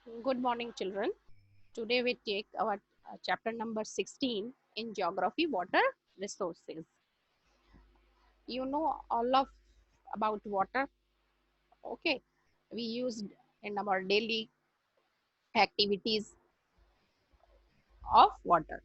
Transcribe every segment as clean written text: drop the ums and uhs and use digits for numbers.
Good morning, children. Today we take our chapter number 16 in geography, water resources. You know all of about water. Okay, we used in our daily activities of water.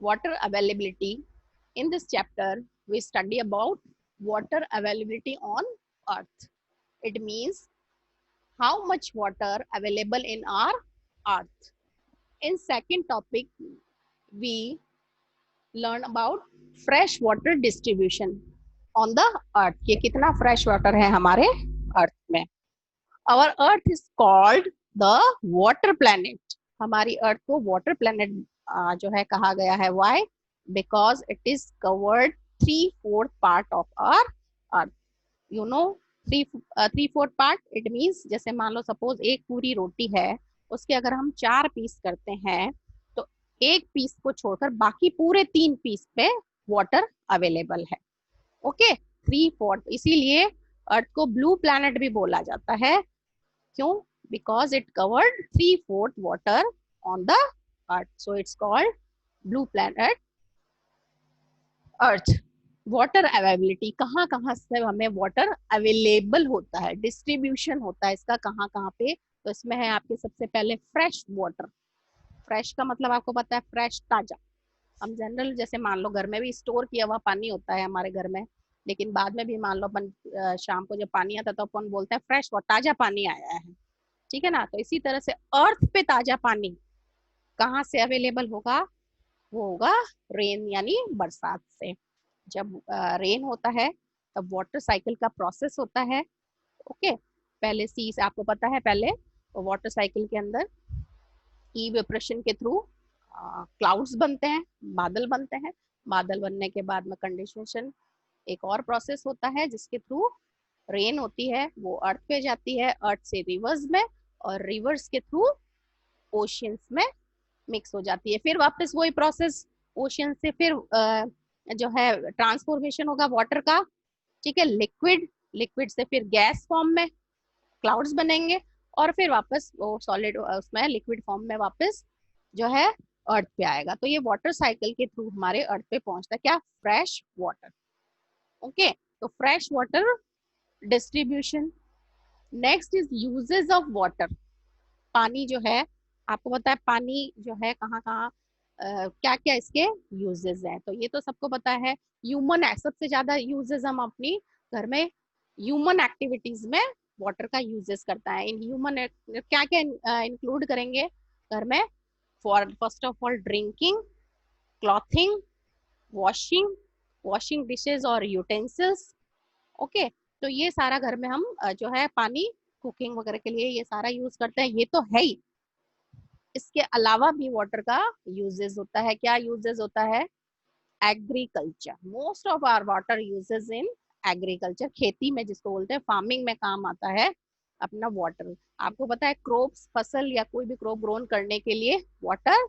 Water availability. In this chapter, we study about water availability on Earth. It means how much water available in our Earth. In second topic, we learn about fresh water distribution on the earth कि कितना fresh water है हमारे earth में. Our earth is called the water planet. हमारी earth को water planet जो है कहा गया है. Why? Because it is covered 3/4 part of our earth. You know 3/4 part it means जैसे मान लो सपोज एक पूरी रोटी है, उसके अगर हम 4 पीस करते हैं तो एक पीस को छोड़कर बाकी पूरे 3 पीस पे वाटर अवेलेबल है. ओके, 3/4. इसीलिए अर्थ को ब्लू प्लैनेट भी बोला जाता है. क्यों? Because it covered 3/4 water on the earth, so it's called blue planet earth. Water availability, कहाँ कहाँ से हमें वाटर अवेलेबल होता है, डिस्ट्रीब्यूशन होता है इसका कहाँ कहाँ पे. तो इसमें है आपके सबसे पहले फ्रेश वाटर. फ्रेश का मतलब आपको पता है, फ्रेश ताजा. हम जनरल जैसे मान लो घर में भी स्टोर किया हुआ पानी होता है हमारे घर में, लेकिन बाद में भी मान लो अपन शाम को जब पानी आता है तो अपन बोलते हैं फ्रेश वाटर, ताजा पानी आया है. ठीक है ना. तो इसी तरह से अर्थ पे ताजा पानी कहाँ से अवेलेबल होगा? वो होगा रेन यानी बरसात से. जब रेन होता है तब वाटर साइकिल का प्रोसेस होता है. ओके, पहले सी से आपको पता है, पहले वाटर साइकिल के अंदर इवेपोरेशन के थ्रू क्लाउड्स बनते हैं, बादल बनते हैं. बादल बनने के बाद में कंडेंसेशन एक और प्रोसेस होता है जिसके थ्रू रेन होती है, वो अर्थ पे जाती है, अर्थ से रिवर्स में, और रिवर्स के थ्रू ओशियंस में मिक्स हो जाती है. फिर वापस वही प्रोसेस ओशियन से फिर जो है ट्रांसफॉर्मेशन होगा वाटर का. ठीक है, लिक्विड, लिक्विड से फिर गैस फॉर्म में क्लाउड्स बनेंगे, और फिर वापस वो सॉलिड उसमें लिक्विड फॉर्म में वापस जो है अर्थ पे आएगा. तो ये वाटर साइकिल के थ्रू हमारे अर्थ पे पहुंचता है. क्या? Fresh water. ओके, तो fresh water distribution. Next is uses of water. पानी जो है, आपको पता है पानी जो है कहाँ कहाँ क्या क्या इसके यूजेस हैं, तो ये तो सबको पता है. ह्यूमन सबसे ज्यादा यूजेस हम अपनी घर में ह्यूमन एक्टिविटीज में वाटर का यूजेस करता है. इन ह्यूमन क्या क्या इंक्लूड करेंगे घर में? For first of all drinking, clothing, washing, washing dishes और यूटेंसिल्स. ओके, तो ये सारा घर में हम जो है पानी कुकिंग वगैरह के लिए ये सारा यूज करते हैं. ये तो है ही, इसके अलावा भी वाटर का यूजेस होता है. क्या यूजेस होता है? Agriculture. Most of our water uses in agriculture. खेती में जिसको बोलते हैं, फार्मिंग में काम आता है अपना वाटर. आपको पता है क्रॉप्स, फसल या कोई भी क्रॉप ग्रोन करने के लिए वाटर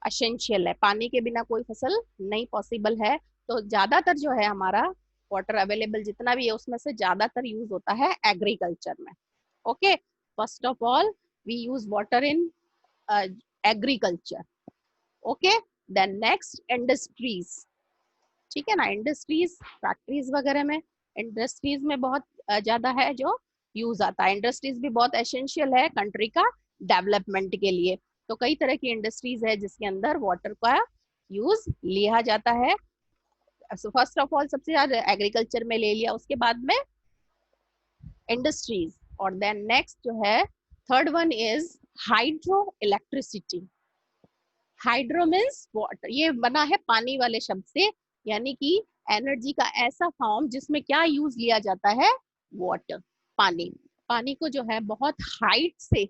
असेंशियल है. पानी के बिना कोई फसल नहीं पॉसिबल है. तो ज्यादातर जो है हमारा वाटर अवेलेबल जितना भी है उसमें से ज्यादातर यूज होता है एग्रीकल्चर में. Okay, first of all we use water in agriculture. Okay, then next industries. ठीक है ना. इंडस्ट्रीज, फैक्ट्रीज वगैरह में, इंडस्ट्रीज में बहुत ज्यादा है जो यूज आता है. इंडस्ट्रीज भी बहुत एसेंशियल है कंट्री का डेवलपमेंट के लिए. तो कई तरह की इंडस्ट्रीज है जिसके अंदर वाटर का यूज लिया जाता है. फर्स्ट ऑफ ऑल सबसे ज्यादा एग्रीकल्चर में ले लिया, उसके बाद में इंडस्ट्रीज, और देन नेक्स्ट जो है third one is hydro electricity. Hydro means water, ये बना है पानी वाले शब्द से, यानी कि एनर्जी का ऐसा फॉर्म जिसमें क्या यूज लिया जाता है? वाटर, पानी. पानी को जो है बहुत हाइट से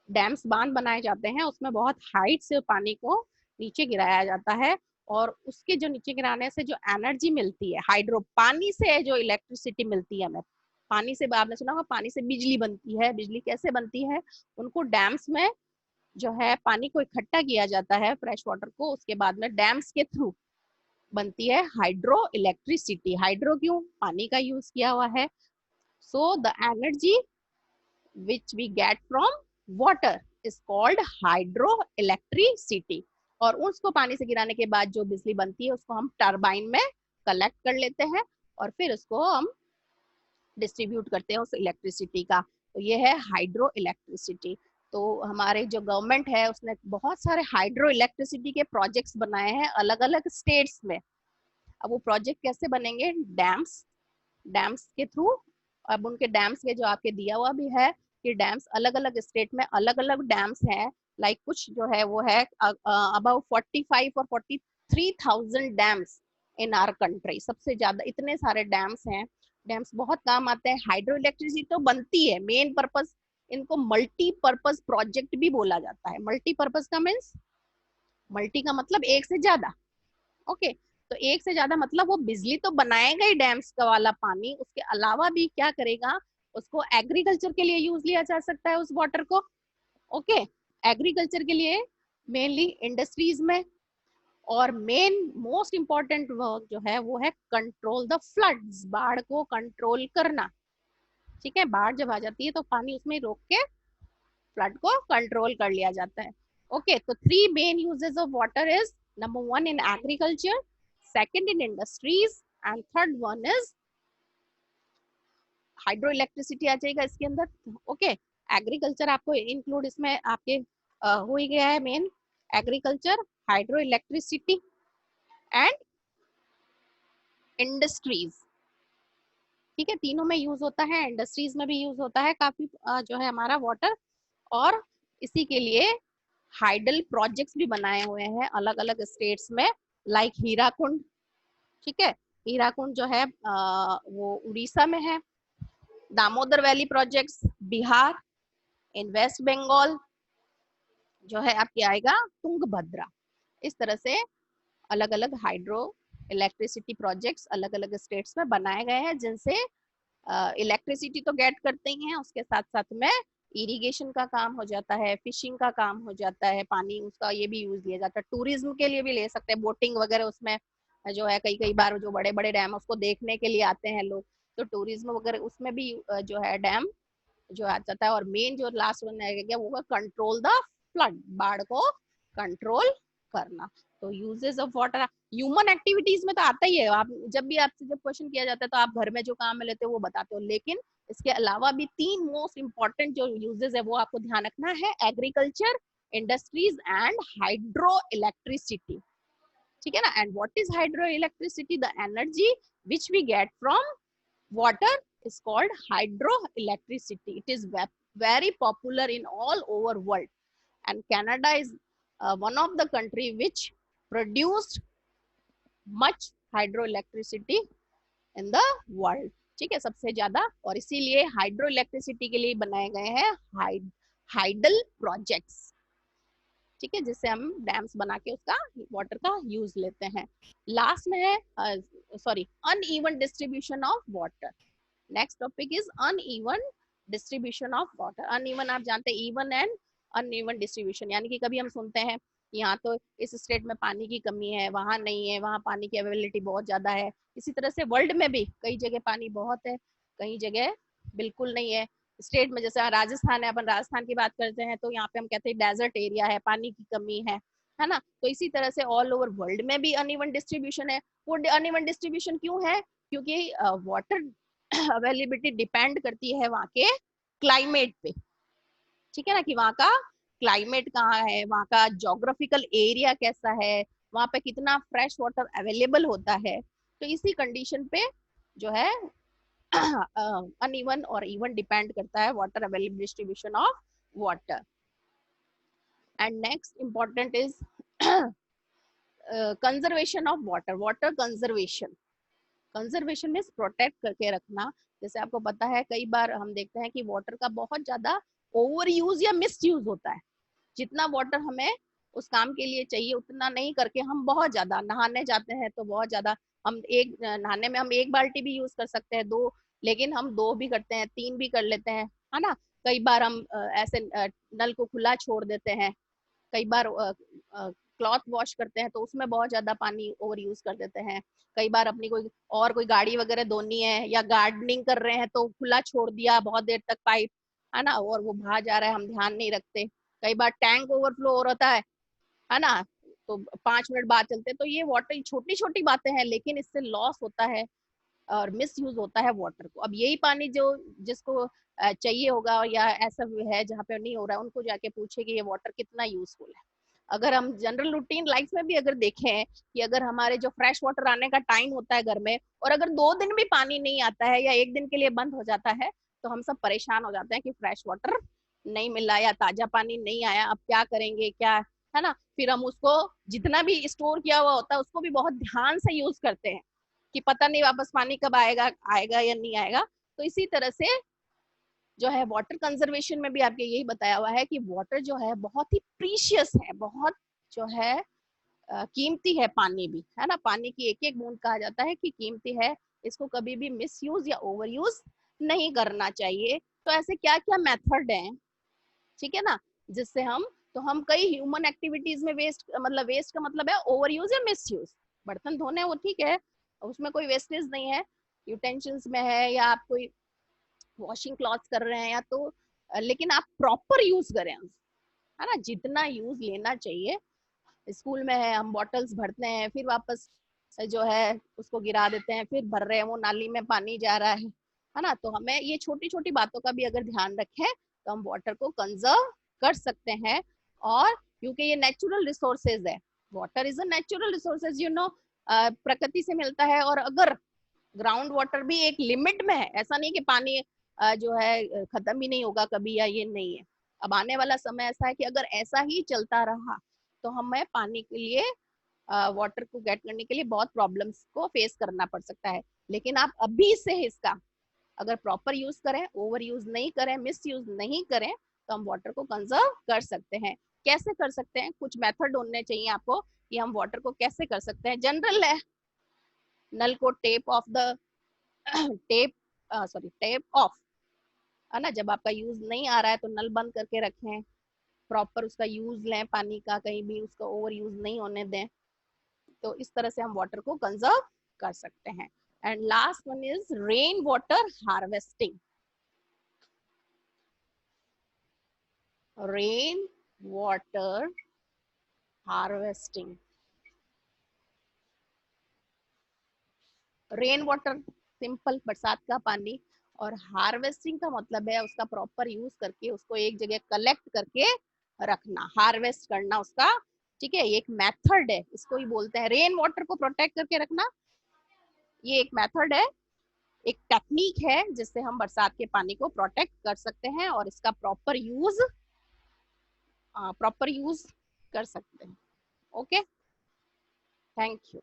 डैम्स, बांध बनाए जाते हैं, उसमें बहुत हाइट से पानी को नीचे गिराया जाता है, और उसके जो नीचे गिराने से जो एनर्जी मिलती है, हाइड्रो पानी से जो इलेक्ट्रिसिटी मिलती है हमें, पानी से आपने सुना होगा पानी से बिजली बनती है. बिजली कैसे बनती है? उनको डैम्स में जो है पानी को इकट्ठा किया जाता है, फ्रेश वाटर को, उसके बाद में डैम्स के थ्रू बनती है हाइड्रो इलेक्ट्रिसिटी. हाइड्रो क्यों? पानी का यूज किया हुआ है. So the energy which we get from water is called hydro electricity. और उसको पानी से गिराने के बाद जो बिजली बनती है उसको हम टरबाइन में कलेक्ट कर लेते हैं और फिर उसको हम डिस्ट्रीब्यूट करते हैं उस इलेक्ट्रिसिटी का। तो ये है हाइड्रो इलेक्ट्रिसिटी। तो हमारे जो गवर्नमेंट है उसने बहुत सारे हाइड्रो इलेक्ट्रिसिटी के प्रोजेक्ट्स बनाए हैं अलग अलग स्टेट्स में। अब वो प्रोजेक्ट कैसे बनेंगे, डैम्स, डैम्स के थ्रू। अब उनके डैम्स के जो आपके दिया हुआ भी है कि डैम्स अलग अलग स्टेट में अलग अलग डैम्स हैं। लाइक कुछ जो है वो है अबाउट 45 और 43,000 डैम्स इन आवर कंट्री। सबसे ज्यादा इतने सारे डैम्स हैं। डैम्स बहुत काम आते हैं। हाइड्रो इलेक्ट्रिसिटी तो बनती है, मेन पर्पस इनको मल्टीपर्पज प्रोजेक्ट भी बोला जाता है। मल्टीपर्पज का मीन्स, मल्टी का मतलब एक से ज्यादा, ओके। तो एक से ज्यादा मतलब वो बिजली तो बनाएगा ही डैम्स का वाला पानी, उसके अलावा भी क्या करेगा, उसको एग्रीकल्चर के लिए यूज लिया जा सकता है उस वाटर को, ओके। एग्रीकल्चर के लिए मेनली इंडस्ट्रीज में। और मेन मोस्ट इंपॉर्टेंट वर्क जो है वो है कंट्रोल द फ्लड्स, बाढ़ को कंट्रोल करना। ठीक है, बाढ़ जब आ जाती है तो पानी उसमें रोक के फ्लड को कंट्रोल कर लिया जाता है, ओके। तो three main uses of water is, number one in agriculture, second in industries and third one is hydro electricity आ जाएगा इसके अंदर, ओके। एग्रीकल्चर आपको इंक्लूड इसमें आपके हो ही गया है main, agriculture, hydro electricity and industries. ठीक है, तीनों में यूज होता है, इंडस्ट्रीज में भी यूज होता है काफी जो है हमारा वाटर। और इसी के लिए हाइडल प्रोजेक्ट्स भी बनाए हुए हैं अलग अलग स्टेट्स में, लाइक हीराकुंड। ठीक है, हीराकुंड जो है वो उड़ीसा में है। Damodar valley projects Bihar. In West Bengal जो है आपके आएगा तुंगभद्रा। इस तरह से अलग अलग हाइड्रो इलेक्ट्रिसिटी प्रोजेक्ट्स अलग अलग स्टेट्स में बनाए गए हैं, जिनसे इलेक्ट्रिसिटी तो गेट करते ही हैं, उसके साथ साथ में इरिगेशन का काम हो जाता है, फिशिंग का काम हो जाता है, पानी उसका ये भी यूज लिया जाता है, टूरिज्म के लिए भी ले सकते हैं, बोटिंग वगैरह उसमें जो है कई कई बार जो बड़े बड़े डैम उसको देखने के लिए आते हैं लोग, तो टूरिज्म वगैरह उसमें भी जो है डैम जो आ जाता है। और मेन जो लास्ट वन है वो कंट्रोल द फ्लड, बाढ़ को कंट्रोल करना। तो uses of water human activities में तो आता ही है, आप जब भी आपसे जब क्वेश्चन किया जाता है तो आप घर में जो काम में लेते हो वो बताते हो, लेकिन इसके अलावा भी तीन मोस्ट इंपॉर्टेंट जो यूजेस है वो आपको ध्यान रखना है, agriculture, industries and hydro electricity. ठीक है ना। And what is hydro electricity, the energy which we get from water is called hydroelectricity. It is very popular in all over world, and Canada is one of the country which produced much hydroelectricity in the world. ठीक है, सबसे ज्यादा। और इसीलिए hydro electricity के लिए बनाए गए हैं हाइडल प्रोजेक्ट्स। ठीक है, जिससे हम डैम्स बना के उसका वाटर का यूज लेते हैं। लास्ट में है sorry uneven distribution of water. Next topic is uneven distribution of water. Uneven आप जानते हैं, इवन एंड अनइवन डिस्ट्रीब्यूशन, यानी कि कभी हम सुनते हैं यहाँ तो इस स्टेट में पानी की कमी है, वहां नहीं है, वहां पानी की अवेलेबिलिटी बहुत ज्यादा है। इसी तरह से वर्ल्ड में भी कई जगह पानी बहुत है, कई जगह बिल्कुल नहीं है। स्टेट में जैसे राजस्थान है, अपन राजस्थान की बात करते हैं तो यहाँ पे हम कहते हैं डेजर्ट एरिया है, पानी की कमी है ना। तो इसी तरह से ऑल ओवर वर्ल्ड में भी अनइवन डिस्ट्रीब्यूशन है। वो अनइवन डिस्ट्रीब्यूशन क्यों है, क्योंकि वाटर अवेलेबिलिटी डिपेंड करती है वहाँ के क्लाइमेट पे। ठीक है ना, कि वहाँ का क्लाइमेट कहाँ है, वहाँ का जोग्राफिकल एरिया कैसा है, वहाँ पे कितना फ्रेश वाटर अवेलेबल होता है। तो इसी कंडीशन पे जो है अनइवन और इवन डिपेंड करता है water available distribution of water. And next important is conservation of water. Water conservation, conservation means protect करके रखना। जैसे आपको पता है कई बार हम देखते हैं कि वाटर का बहुत ज्यादा ओवर यूज या मिस यूज होता है। जितना वाटर हमें उस काम के लिए चाहिए उतना नहीं करके हम बहुत ज्यादा नहाने जाते हैं तो बहुत ज्यादा, हम एक नहाने में हम एक बाल्टी भी यूज कर सकते हैं, दो, लेकिन हम दो भी करते हैं, तीन भी कर लेते हैं, है ना। कई बार हम ऐसे नल को खुला छोड़ देते हैं। कई बार क्लॉथ वॉश करते हैं तो उसमें बहुत ज्यादा पानी ओवर यूज कर देते हैं। कई बार अपनी कोई गाड़ी वगैरह धोनी है या गार्डनिंग कर रहे हैं तो खुला छोड़ दिया बहुत देर तक पाइप, है ना, और वो बाहर जा रहा है, हम ध्यान नहीं रखते। कई बार टैंक ओवरफ्लो हो रहा है ना, तो 5 मिनट बाद चलते। तो ये वाटर छोटी छोटी बातें हैं, लेकिन इससे लॉस होता है और मिस यूज होता है वाटर को। अब यही पानी जो जिसको चाहिए होगा या ऐसा है जहाँ पे नहीं हो रहा है, उनको जाके पूछे कि ये वाटर कितना यूजफुल है। अगर हम जनरल रूटीन लाइफ में भी अगर देखें कि अगर हमारे जो फ्रेश वाटर आने का टाइम होता है घर में, और अगर 2 दिन भी पानी नहीं आता है या एक दिन के लिए बंद हो जाता है, तो हम सब परेशान हो जाते हैं कि फ्रेश वाटर नहीं मिला या ताजा पानी नहीं आया, अब क्या करेंगे क्या, है ना। फिर हम उसको जितना भी स्टोर किया हुआ होता है उसको भी बहुत ध्यान से यूज करते हैं कि पता नहीं वापस पानी कब आएगा, आएगा या नहीं आएगा। तो इसी तरह से जो है वाटर कंजर्वेशन में भी आपके यही बताया हुआ है कि वाटर जो है बहुत ही प्रीशियस है, बहुत जो है कीमती है। पानी भी है ना, पानी की एक एक बूंद कहा जाता है कि कीमती है, इसको कभी भी मिस यूज या ओवर यूज नहीं करना चाहिए। तो ऐसे क्या क्या मेथड है, ठीक है ना, जिससे हम कई ह्यूमन एक्टिविटीज में वेस्ट, मतलब वेस्ट का मतलब है ओवर यूज या मिस यूज। बर्तन धोने वो ठीक है, उसमें कोई वेस्टेज नहीं है, यूटेंसिल्स में है, या आप कोई वॉशिंग क्लॉथ्स कर रहे हैं या तो, लेकिन आप प्रॉपर यूज करें, है ना, जितना यूज लेना चाहिए। स्कूल में है, हम बॉटल्स भरते हैं फिर वापस जो है उसको गिरा देते हैं, फिर भर रहे हैं, वो नाली में पानी जा रहा है ना। तो हमें ये छोटी छोटी बातों का भी अगर ध्यान रखें तो हम वाटर को कंजर्व कर सकते हैं। और क्योंकि ये नेचुरल रिसोर्सेज है, water is a natural resources, प्रकृति से मिलता है। और अगर ग्राउंड वाटर भी एक लिमिट में है, ऐसा नहीं कि पानी जो है खत्म ही नहीं होगा कभी, या ये नहीं है। अब आने वाला समय ऐसा है कि अगर ऐसा ही चलता रहा तो हमें पानी के लिए, वाटर को गेट करने के लिए बहुत प्रॉब्लम्स को फेस करना पड़ सकता है। लेकिन आप अभी से इसका अगर प्रॉपर यूज करें, ओवर यूज नहीं करें, मिस यूज नहीं करें, तो हम वाटर को कंजर्व कर सकते हैं। कैसे कर सकते हैं, कुछ मेथड होने चाहिए आपको कि हम वाटर को कैसे कर सकते हैं। जनरल है, नल को tape of the tape sorry tape of, है ना, जब आपका यूज नहीं आ रहा है तो नल बंद करके रखें, प्रॉपर उसका यूज लें पानी का, कहीं भी उसका ओवर यूज नहीं होने दें। तो इस तरह से हम वाटर को कंजर्व कर सकते हैं। And last one is rain water harvesting. Rain water harvesting, rain water simple बरसात का पानी, और हार्वेस्टिंग का मतलब है उसका प्रॉपर यूज करके उसको एक जगह कलेक्ट करके रखना, हार्वेस्ट करना उसका। ठीक है, ये एक मेथड है, इसको ही बोलते हैं रेन वाटर को प्रोटेक्ट करके रखना। ये एक मेथड है, एक टेक्निक है जिससे हम बरसात के पानी को प्रोटेक्ट कर सकते हैं और इसका प्रॉपर यूज कर सकते हैं। Okay, thank you.